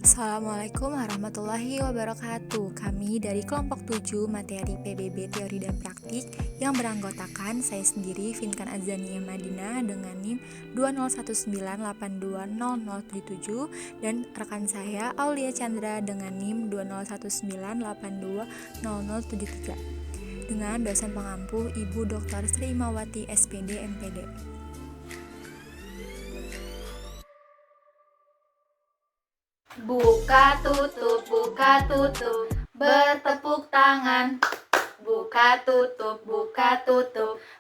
Assalamualaikum warahmatullahi wabarakatuh. Kami dari kelompok 7 materi PBB Teori dan Praktik yang beranggotakan saya sendiri Finkan Azania Madinah dengan NIM 2019820077 dan rekan saya Aulia Chandra dengan NIM 2019820073 dengan dosen pengampu Ibu Dr. Sri Mawati SPD MPD. Buka tutup, bertepuk tangan. Buka tutup,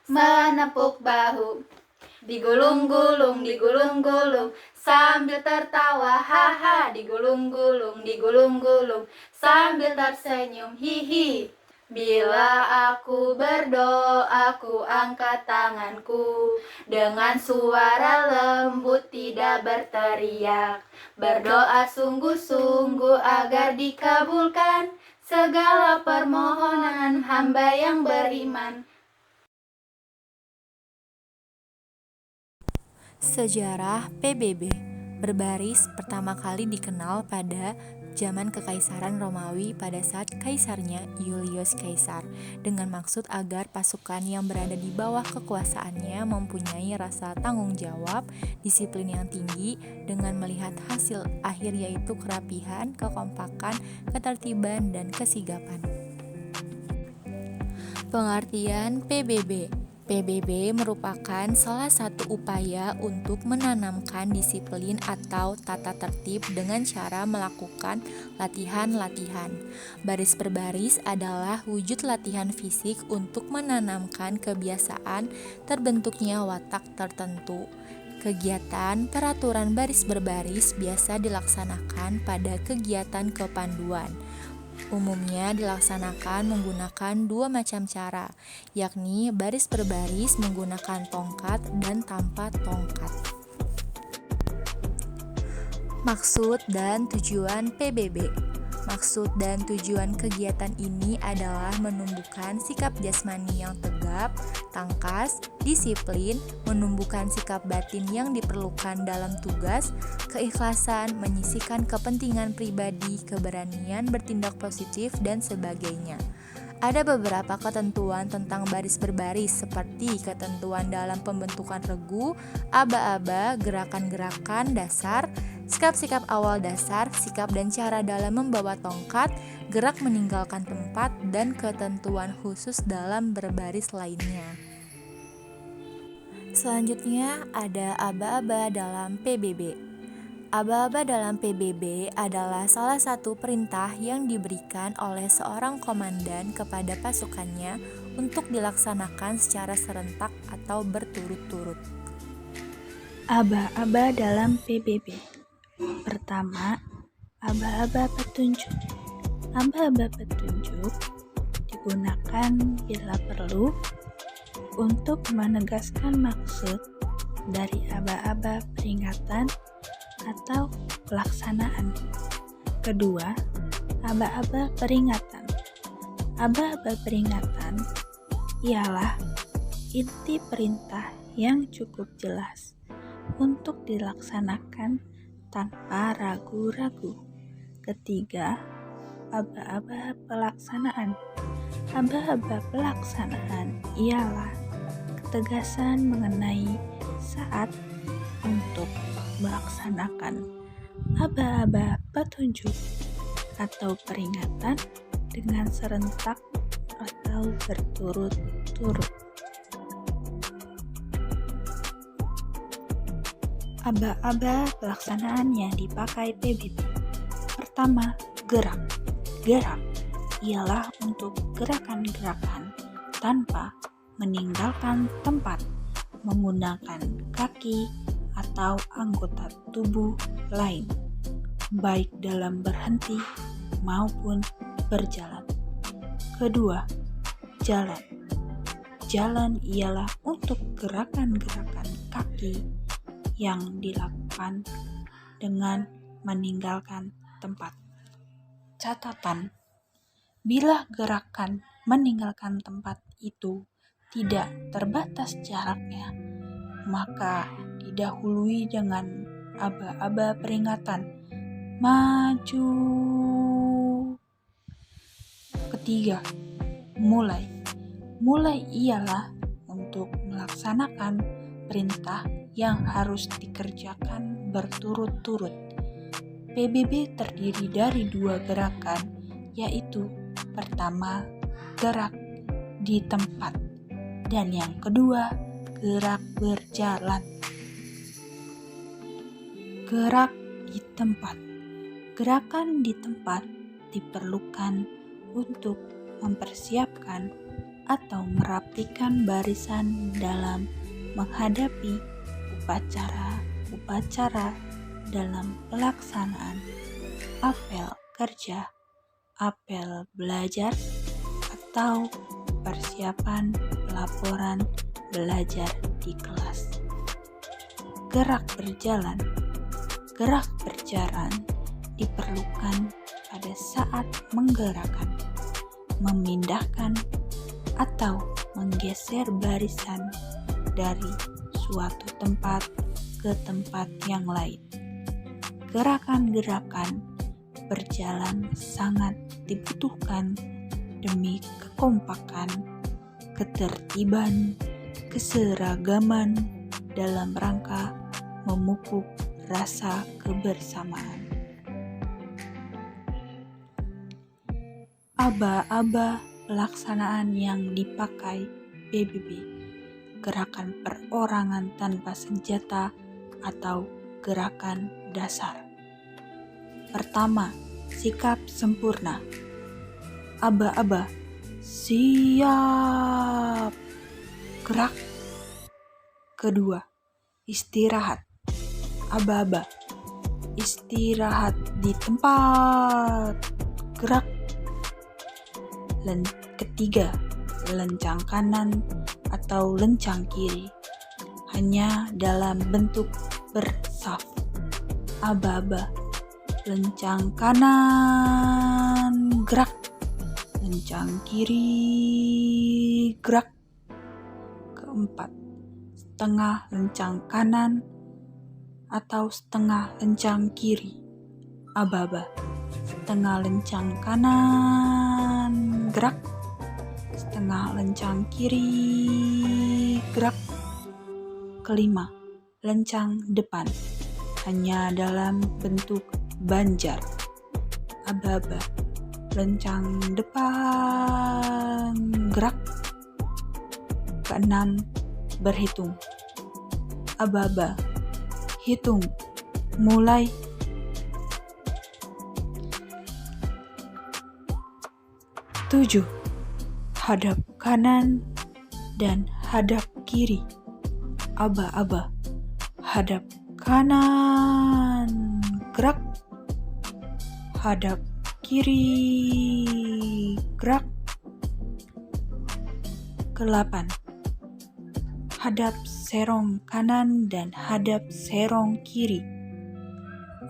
menepuk bahu. Digulung-gulung, sambil tertawa, haha. Digulung-gulung, sambil tersenyum, hihi. Bila aku berdoa, ku angkat tanganku dengan suara lembut, tidak berteriak. Berdoa sungguh-sungguh agar dikabulkan segala permohonan hamba yang beriman. Sejarah PBB berbaris pertama kali dikenal pada zaman Kekaisaran Romawi pada saat kaisarnya Julius Caesar dengan maksud agar pasukan yang berada di bawah kekuasaannya mempunyai rasa tanggung jawab, disiplin yang tinggi dengan melihat hasil akhir yaitu kerapihan, kekompakan, ketertiban, dan kesigapan. Pengertian PBB. PBB merupakan salah satu upaya untuk menanamkan disiplin atau tata tertib dengan cara melakukan latihan-latihan. Baris per baris adalah wujud latihan fisik untuk menanamkan kebiasaan terbentuknya watak tertentu. Kegiatan peraturan baris berbaris biasa dilaksanakan pada kegiatan kepanduan. Umumnya dilaksanakan menggunakan dua macam cara, yakni baris per baris menggunakan tongkat dan tanpa tongkat. Maksud dan tujuan PBB. Maksud dan tujuan kegiatan ini adalah menumbuhkan sikap jasmani yang tegap, tangkas, disiplin, menumbuhkan sikap batin yang diperlukan dalam tugas, keikhlasan, menyisihkan kepentingan pribadi, keberanian bertindak positif, dan sebagainya. Ada beberapa ketentuan tentang baris berbaris seperti ketentuan dalam pembentukan regu, aba-aba, gerakan-gerakan dasar, sikap-sikap awal dasar, sikap dan cara dalam membawa tongkat, gerak meninggalkan tempat, dan ketentuan khusus dalam berbaris lainnya. Selanjutnya ada aba-aba dalam PBB. Aba-aba dalam PBB adalah salah satu perintah yang diberikan oleh seorang komandan kepada pasukannya untuk dilaksanakan secara serentak atau berturut-turut. Aba-aba dalam PBB. Pertama, aba-aba petunjuk. Aba-aba petunjuk digunakan bila perlu untuk menegaskan maksud dari aba-aba peringatan atau pelaksanaan. Kedua, aba-aba peringatan. Aba-aba peringatan ialah inti perintah yang cukup jelas untuk dilaksanakan tanpa ragu-ragu. Ketiga, aba-aba pelaksanaan. Aba-aba pelaksanaan ialah ketegasan mengenai saat untuk melaksanakan aba-aba petunjuk atau peringatan dengan serentak atau berturut-turut. Aba-aba pelaksanaan yang dipakai PBB. Pertama, gerak. Gerak ialah untuk gerakan-gerakan tanpa meninggalkan tempat, menggunakan kaki atau anggota tubuh lain, baik dalam berhenti maupun berjalan. Kedua, jalan. Jalan ialah untuk gerakan-gerakan kaki yang dilakukan dengan meninggalkan tempat. Catatan: bila gerakan meninggalkan tempat itu tidak terbatas jaraknya, maka didahului dengan aba-aba peringatan maju. Ketiga, mulai. Mulai ialah untuk melaksanakan perintah yang harus dikerjakan berturut-turut. PBB terdiri dari 2 gerakan, yaitu pertama, gerak di tempat, dan yang kedua, gerak berjalan. Gerak di tempat. Gerakan di tempat diperlukan untuk mempersiapkan atau merapikan barisan dalam menghadapi upacara dalam pelaksanaan apel kerja, apel belajar, atau persiapan laporan belajar di kelas. Gerak berjalan. Gerak berjalan diperlukan pada saat menggerakkan, memindahkan, atau menggeser barisan dari suatu tempat ke tempat yang lain. Gerakan-gerakan berjalan sangat dibutuhkan demi kekompakan, ketertiban, keseragaman dalam rangka memupuk rasa kebersamaan. Aba-aba pelaksanaan yang dipakai PBB, gerakan perorangan tanpa senjata atau gerakan dasar. Pertama, sikap sempurna. Aba-aba, siap, gerak. Kedua, istirahat. Aba-aba, istirahat di tempat, gerak. Ketiga, lencang kanan atau lencang kiri, hanya dalam bentuk bersaf. Aba-aba, lencang kanan, gerak. Lencang kiri, gerak. Keempat, setengah lencang kanan atau setengah lencang kiri. Aba-aba, setengah lencang kanan, gerak. Setengah lencang kiri, gerak. Kelima, lencang depan, hanya dalam bentuk banjar. Aba-aba, lencang depan, gerak. Keenam, berhitung. Aba-aba, hitung, mulai. Tujuh, hadap kanan dan hadap kiri. Aba-aba, hadap kanan, gerak. Hadap kiri, gerak. Kedelapan, hadap serong kanan dan hadap serong kiri.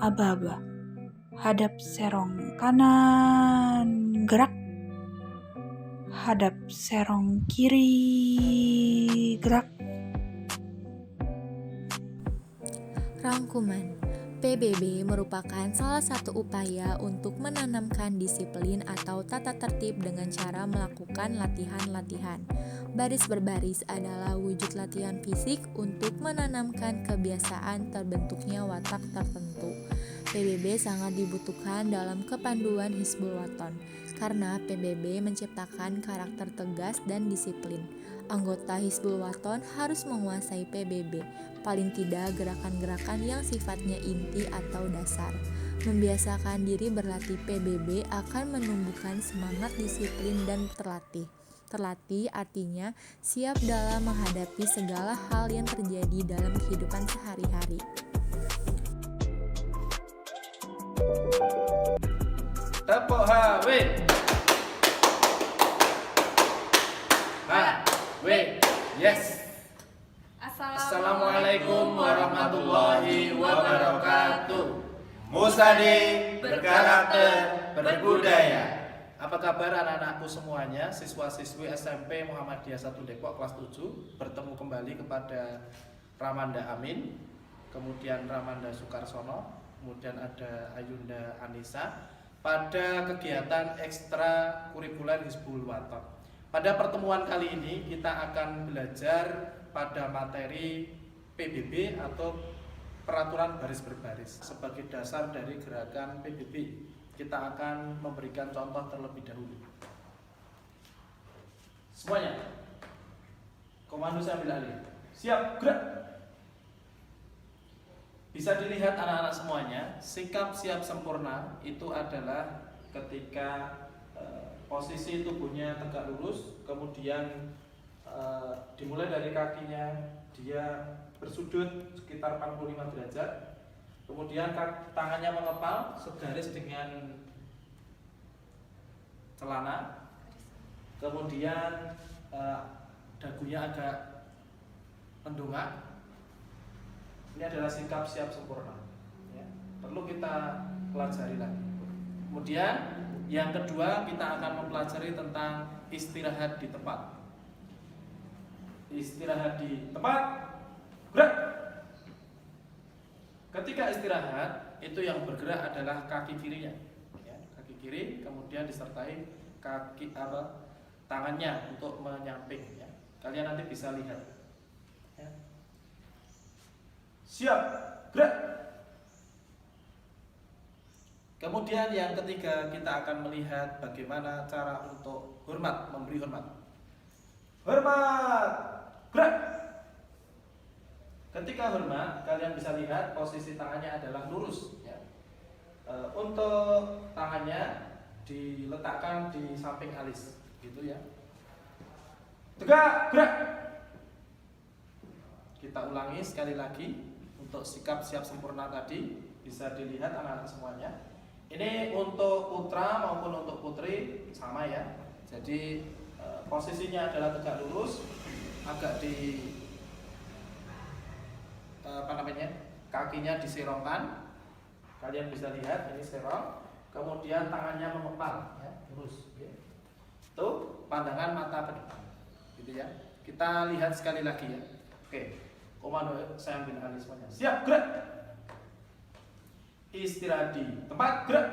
Aba-aba, hadap serong kanan, gerak. Hadap serong kiri, gerak. Rangkuman. PBB merupakan salah satu upaya untuk menanamkan disiplin atau tata tertib dengan cara melakukan latihan-latihan. Baris berbaris adalah wujud latihan fisik untuk menanamkan kebiasaan terbentuknya watak tertentu. PBB sangat dibutuhkan dalam kepanduan Hizbul Waton karena PBB menciptakan karakter tegas dan disiplin. Anggota Hizbul Waton harus menguasai PBB, paling tidak gerakan-gerakan yang sifatnya inti atau dasar. Membiasakan diri berlatih PBB akan menumbuhkan semangat disiplin dan terlatih. Terlatih artinya siap dalam menghadapi segala hal yang terjadi dalam kehidupan sehari-hari. Tepuk HW. HW. Yes. Assalamualaikum warahmatullahi wabarakatuh. Musadi berkarakter berbudaya. Apa kabar anak-anakku semuanya? Siswa-siswi SMP Muhammadiyah 1 Depok kelas 7. Bertemu kembali kepada Ramanda Amin, kemudian Ramanda Sukarsono, kemudian ada Ayunda Anissa pada kegiatan ekstra kurikuler Hizbul Waton. Pada pertemuan kali ini kita akan belajar pada materi PBB atau peraturan baris berbaris sebagai dasar dari gerakan PBB. Kita akan memberikan contoh terlebih dahulu. Semuanya, komando saya ambil alih. Siap, gerak. Bisa dilihat anak-anak semuanya, sikap siap sempurna itu adalah ketika posisi tubuhnya tegak lurus, kemudian dimulai dari kakinya dia bersudut sekitar 45 derajat, kemudian tangannya mengepal segaris dengan celana, kemudian dagunya agak mendongak. Ini adalah sikap siap sempurna ya. Perlu kita pelajari lagi. Kemudian yang kedua kita akan mempelajari tentang istirahat di tempat. Istirahat di tempat, gerak. Ketika istirahat itu yang bergerak adalah kaki kirinya ya. Kaki kiri kemudian disertai tangannya untuk menyamping ya. Kalian nanti bisa lihat ya. Siap, gerak. Kemudian yang ketiga kita akan melihat bagaimana cara untuk hormat, memberi hormat. Hormat, gerak. Ketika hormat, kalian bisa lihat posisi tangannya adalah lurus ya. Untuk tangannya diletakkan di samping alis gitu ya. Tegak, gerak. Kita ulangi sekali lagi. Untuk sikap siap sempurna tadi bisa dilihat anak-anak semuanya. Ini untuk putra maupun untuk putri sama ya. Jadi posisinya adalah tegak lurus, agak di kakinya diserongkan. Kalian bisa lihat ini serong. Kemudian tangannya mengepal ya, lurus. Itu pandangan mata ke depan. Gitu ya. Kita lihat sekali lagi ya. Oke. Komando saya ambil alih semuanya. Siap, gerak. Istirahat di tempat, gerak.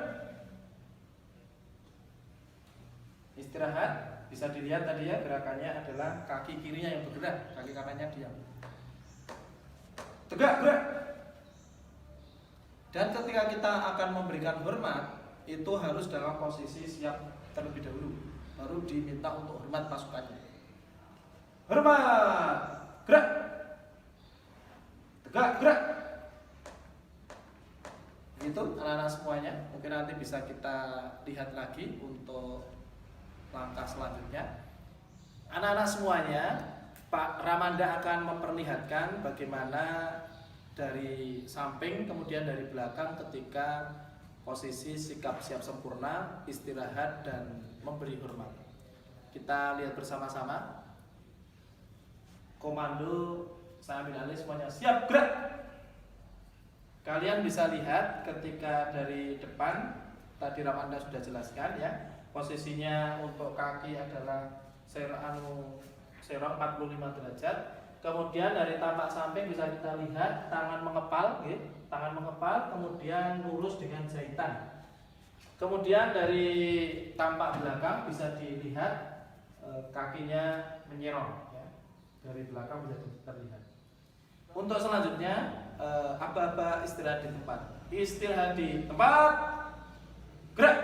Istirahat, bisa dilihat tadi ya gerakannya adalah kaki kirinya yang bergerak, kaki kanannya diam. Tegak, gerak. Dan ketika kita akan memberikan hormat, itu harus dalam posisi siap terlebih dahulu, baru diminta untuk hormat pasukannya. Hormat, gerak. Tegak, gerak. Begitu anak-anak semuanya. Mungkin nanti bisa kita lihat lagi untuk langkah selanjutnya. Anak-anak semuanya, Pak Ramanda akan memperlihatkan bagaimana dari samping kemudian dari belakang ketika posisi sikap siap sempurna, istirahat dan memberi hormat. Kita lihat bersama-sama. Komando saya ambil alih semuanya. Siap, gerak. Kalian bisa lihat ketika dari depan tadi Ramanda sudah jelaskan ya. Posisinya untuk kaki adalah serong 45 derajat. Kemudian dari tampak samping bisa kita lihat tangan mengepal, gitu. Tangan mengepal kemudian lurus dengan jahitan. Kemudian dari tampak belakang bisa dilihat kakinya menyerong ya. Dari belakang bisa terlihat. Untuk selanjutnya aba-aba istirahat di tempat. Istirahat di tempat. Gerak.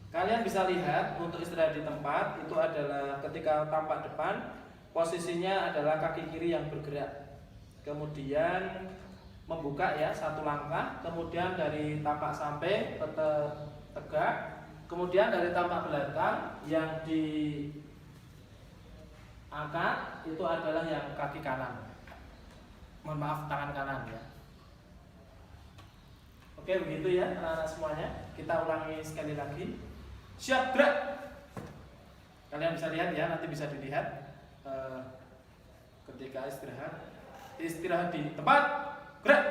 Kalian bisa lihat untuk istirahat di tempat itu adalah ketika tampak depan posisinya adalah kaki kiri yang bergerak. Kemudian membuka ya satu langkah, kemudian dari tampak samping tetap tegak, kemudian dari tampak belakang yang diangkat itu adalah yang kaki kanan. Mohon maaf, tangan kanan ya. Oke, begitu ya anak-anak semuanya. Kita ulangi sekali lagi. Siap, gerak. Kalian bisa lihat ya, nanti bisa dilihat ketika istirahat di tempat, gerak.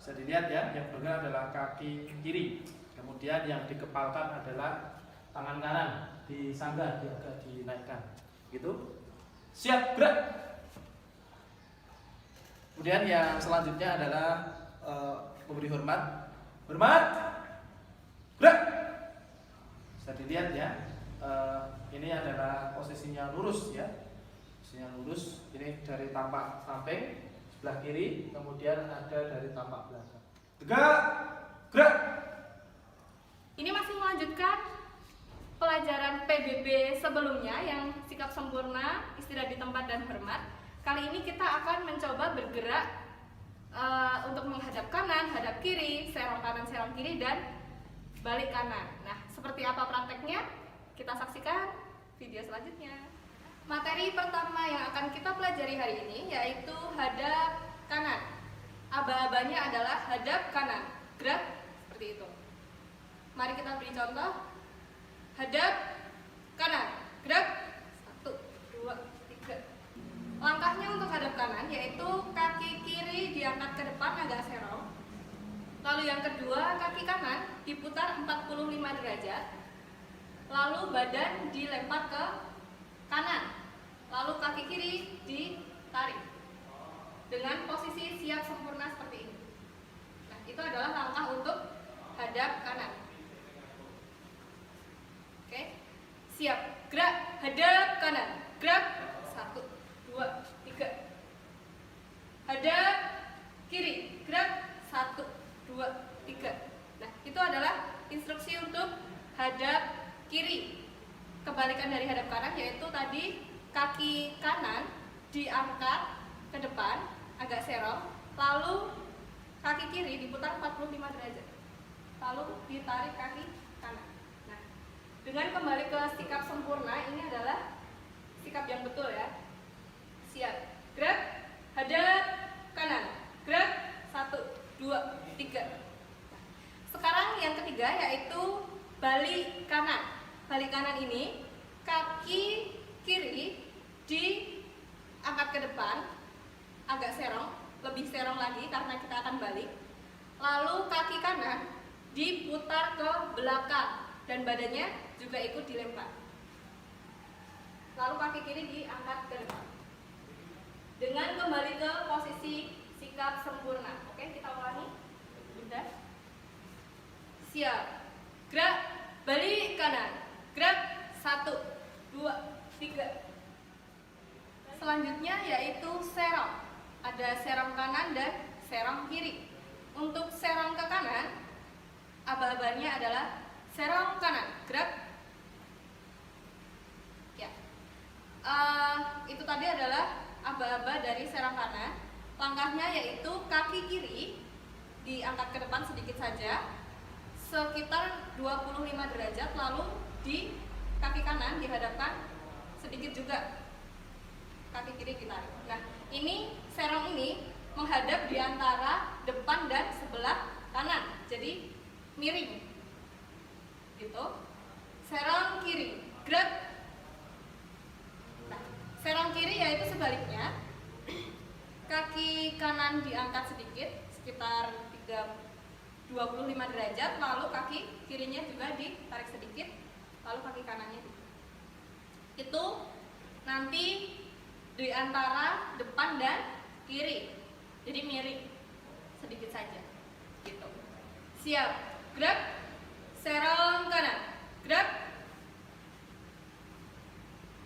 Bisa dilihat ya, yang bergerak adalah kaki kiri. Kemudian yang dikepalkan adalah tangan kanan, disanggah, agak dinaikkan. Gitu. Siap, gerak. Kemudian yang selanjutnya adalah memberi hormat. Hormat. Gerak. Bisa dilihat ya. Ini adalah posisinya lurus ya. Posisinya lurus. Ini dari tapak samping sebelah kiri, kemudian ada dari tapak belakang. Tegak. Gerak. Ini masih melanjutkan pelajaran PBB sebelumnya yang sikap sempurna, istirahat di tempat dan hormat. Kali ini kita akan mencoba bergerak untuk menghadap kanan, hadap kiri, serong kanan, serong kiri, dan balik kanan. Nah, seperti apa prakteknya? Kita saksikan video selanjutnya. Materi pertama yang akan kita pelajari hari ini yaitu hadap kanan. Aba-abanya adalah hadap kanan. Gerak seperti itu. Mari kita beri contoh. Hadap kanan. Gerak 1, 2, 3. Langkahnya untuk hadap kanan yaitu kaki kiri diangkat ke depan agak serong. Lalu yang kedua, kaki kanan diputar 45 derajat. Lalu badan dilempar ke kanan. Lalu kaki kiri ditarik. Dengan posisi siap sempurna seperti ini. Nah, itu adalah langkah untuk hadap kanan. Oke. Siap. Gerak, hadap kanan. Gerak 1, 2, 3. Hadap kiri. Gerak 1, 2, 3. Nah, itu adalah instruksi untuk hadap kiri. Kebalikan dari hadap kanan yaitu tadi kaki kanan diangkat ke depan agak serong, lalu kaki kiri diputar 45 derajat. Lalu ditarik kaki kanan. Nah, dengan kembali ke sikap sempurna, ini adalah sikap yang betul ya. Siap. Gerak, hadap kanan. Gerak 1, 2, 3. Sekarang yang ketiga yaitu balik kanan. Balik kanan ini kaki kiri diangkat ke depan agak serong, lebih serong lagi karena kita akan balik. Lalu kaki kanan diputar ke belakang dan badannya juga ikut dilempar. Lalu kaki kiri diangkat ke depan. Dengan kembali ke posisi sikap sempurna. Oke, kita ulangi. Bunda. Siap. Gerak, balik kanan. Gerak 1, 2, 3. Selanjutnya yaitu serong. Ada serong kanan dan serong kiri. Untuk serong ke kanan, aba-abanya adalah serong kanan. Gerak. Ya. Itu tadi adalah aba-aba dari serong kanan. Langkahnya yaitu kaki kiri diangkat ke depan sedikit saja, sekitar 25 derajat, lalu di kaki kanan dihadapkan sedikit juga, kaki kiri ditarik. Nah, ini serong ini menghadap di antara depan dan sebelah kanan, jadi miring gitu. Serong kiri, gerak. Nah, serong kiri yaitu sebaliknya, kaki kanan diangkat sedikit, sekitar 25 derajat, lalu kaki kirinya juga ditarik sedikit, lalu kaki kanannya itu nanti di antara depan dan kiri, jadi miring sedikit saja gitu. Siap. Gerak, serong kanan. Gerak.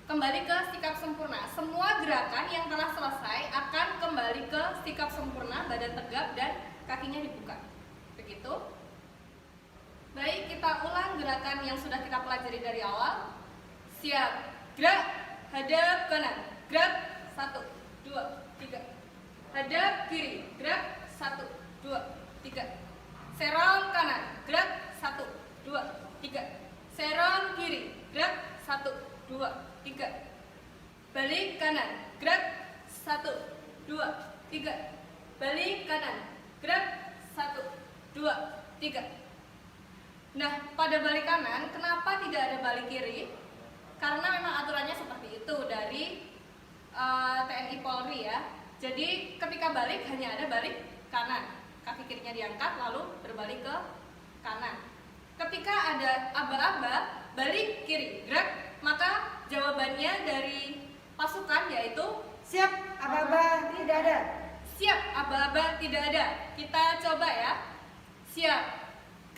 Kembali ke sikap sempurna. Semua gerakan yang telah selesai akan kembali ke sikap sempurna, badan tegap dan kakinya dibuka. Begitu. Baik, kita ulang gerakan yang sudah kita pelajari dari awal. Siap. Gerak, hadap kanan. Gerak 1, 2, 3. Hadap kiri. Gerak 1, 2, 3. Serong kanan. Gerak 1, 2, 3. Serong kiri. Gerak 1, 2, 3. Balik kanan. Gerak 1, 2, 3. Balik kanan. Gerak 1, 2, 3. Nah, pada balik kanan, kenapa tidak ada balik kiri? Karena memang aturannya seperti itu dari TNI Polri ya. Jadi ketika balik hanya ada balik kanan, kaki kirinya diangkat lalu berbalik ke kanan. Ketika ada aba-aba balik kiri gerak, maka jawabannya dari pasukan yaitu Siap, aba-aba tidak ada. Siap, aba-aba tidak ada. Kita coba ya. Siap.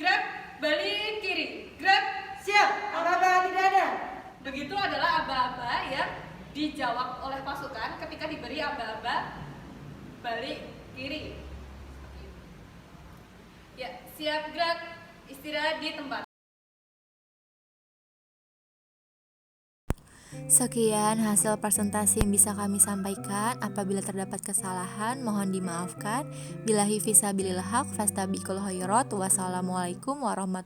Gerak, balik kiri. Gerak. Siap, aba-aba tidak ada. Begitu adalah aba-aba yang dijawab oleh pasukan ketika diberi aba-aba balik kiri. Ya, siap gerak. Istirahat di tempat. Sekian hasil presentasi yang bisa kami sampaikan. Apabila terdapat kesalahan, mohon dimaafkan. Billahi fisabilillah haq, fastabikul khairat. Wassalamualaikum warahmatullahi